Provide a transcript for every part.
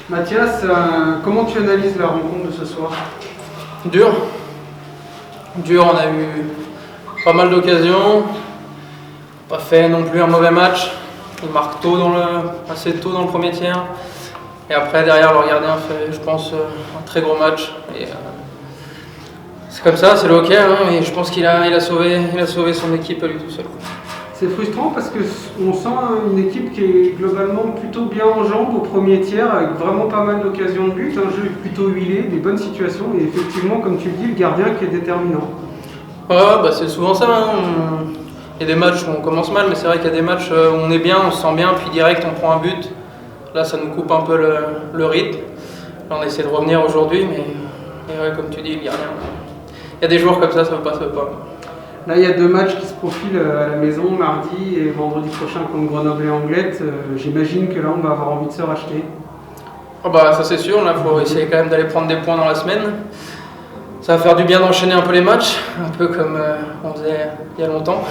Mathias, comment tu analyses la rencontre de ce soir? Dur, on a eu pas mal d'occasions, pas fait non plus un mauvais match. Il marque assez tôt dans le premier tiers. Et après, derrière, le gardien fait, je pense, un très gros match. Et, c'est comme ça, c'est le hockey, hein, et je pense qu'il a sauvé son équipe à lui tout seul. C'est frustrant parce qu'on sent une équipe qui est globalement plutôt bien en jambes au premier tiers, avec vraiment pas mal d'occasions de but, un jeu plutôt huilé, des bonnes situations, et effectivement, comme tu le dis, le gardien qui est déterminant. Ouais, c'est souvent ça. Hein. Il y a des matchs où on commence mal, mais c'est vrai qu'il y a des matchs où on est bien, on se sent bien, puis direct on prend un but. Là, ça nous coupe un peu le rythme. Là, on essaie de revenir aujourd'hui, mais ouais, comme tu dis, le gardien. Il y a des jours comme ça veut pas. Là, il y a 2 matchs qui se profilent à la maison, mardi et vendredi prochain contre Grenoble et Anglet. J'imagine que là, on va avoir envie de se racheter. Ça c'est sûr, là, il faut essayer quand même d'aller prendre des points dans la semaine. Ça va faire du bien d'enchaîner un peu les matchs, un peu comme on faisait il y a longtemps.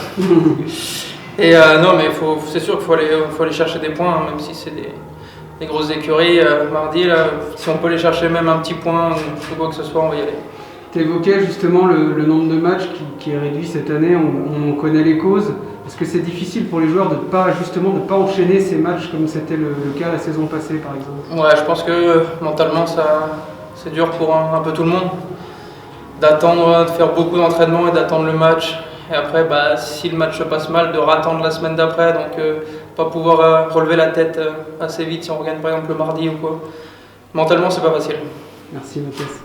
Et non, mais c'est sûr qu'il faut aller chercher des points, hein, même si c'est des grosses écuries. Mardi, là, si on peut aller chercher même un petit point ou quoi que ce soit, on va y aller. Tu évoquais justement le nombre de matchs qui est réduit cette année, on connaît les causes. Est-ce que c'est difficile pour les joueurs de ne pas enchaîner ces matchs comme c'était le cas la saison passée par exemple? Ouais, je pense que mentalement c'est dur pour un peu tout le monde d'attendre, de faire beaucoup d'entraînement et d'attendre le match. Et après, si le match se passe mal, de rattendre la semaine d'après, donc pas pouvoir relever la tête assez vite si on regagne par exemple le mardi ou quoi. Mentalement, c'est pas facile. Merci Mathias.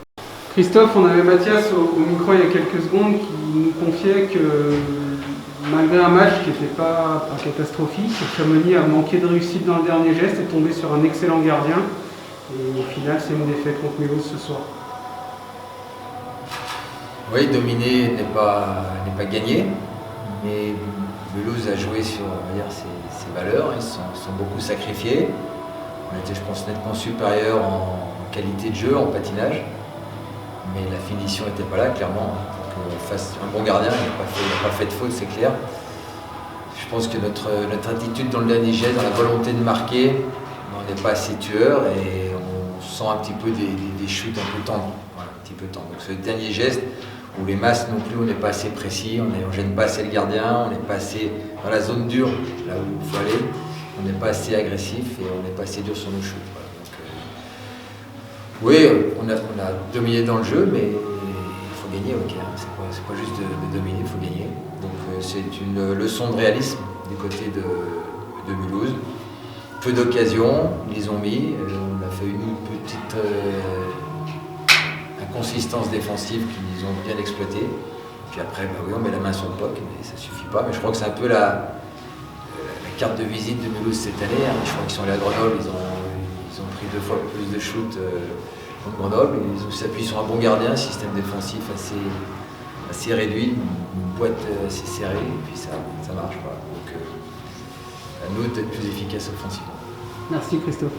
Christophe, on avait Mathias au micro il y a quelques secondes qui nous confiait que malgré un match qui n'était pas catastrophique, Chamonix a manqué de réussite dans le dernier geste et tombé sur un excellent gardien. Et au final, c'est une défaite contre Mulhouse ce soir. Oui, dominer n'est pas gagné, mais Mulhouse a joué sur ses valeurs, ils se sont beaucoup sacrifiés. On était, je pense, nettement supérieur en qualité de jeu, en patinage. Mais la finition n'était pas là, clairement. Pour qu'on fasse un bon gardien, il n'a pas fait de faute, c'est clair. Je pense que notre attitude dans le dernier geste, dans la volonté de marquer, on n'est pas assez tueur et on sent un petit peu des chutes un peu tendres. Voilà, un petit peu tendres. Donc ce dernier geste, où les masses non plus, on n'est pas assez précis, on ne gêne pas assez le gardien, on n'est pas assez dans la zone dure, là où il faut aller, on n'est pas assez agressif et on n'est pas assez dur sur nos chutes. Voilà. Oui, on a dominé dans le jeu, mais il faut gagner, ok. C'est pas juste de dominer, il faut gagner. Donc c'est une leçon de réalisme du côté de Mulhouse. Peu d'occasions, ils les ont mis. On a fait une petite inconsistance défensive qu'ils ont bien exploitée. Puis après, oui, on met la main sur le puck, mais ça suffit pas. Mais je crois que c'est un peu la carte de visite de Mulhouse cette année. Hein. Je crois qu'ils sont allés à Grenoble, ils ont pris 2 fois plus de shoots contre Grenoble. Ils s'appuient sur un bon gardien, un système défensif assez réduit, une boîte assez serrée, et puis ça marche pas. Donc à nous d'être plus efficaces offensivement. Merci Christophe.